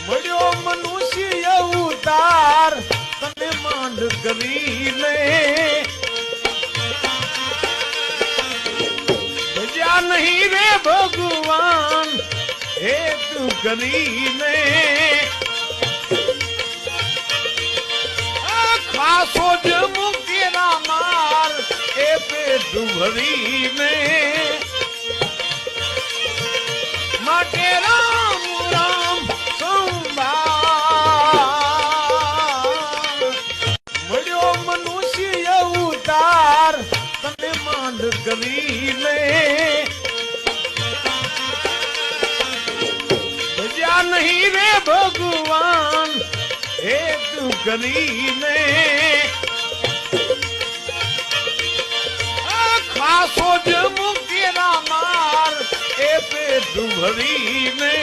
મળ્યો મનુષ્ય અવતાર તને માંડ કરીને ભજ્યા નહીં રે ભગવાન હેતુ કરીને ખાસો જ મુક્તિના માર એ પેટ ભરીને માટે રામ રામ સંભાળ મળ્યો મનુષ્ય અવતાર તને માંડ કરીને ભજ્યા નહીં રે ભગવાન હેતુ કરીને ખાસો જ મુક્તિના માર એ પેટ ભરીને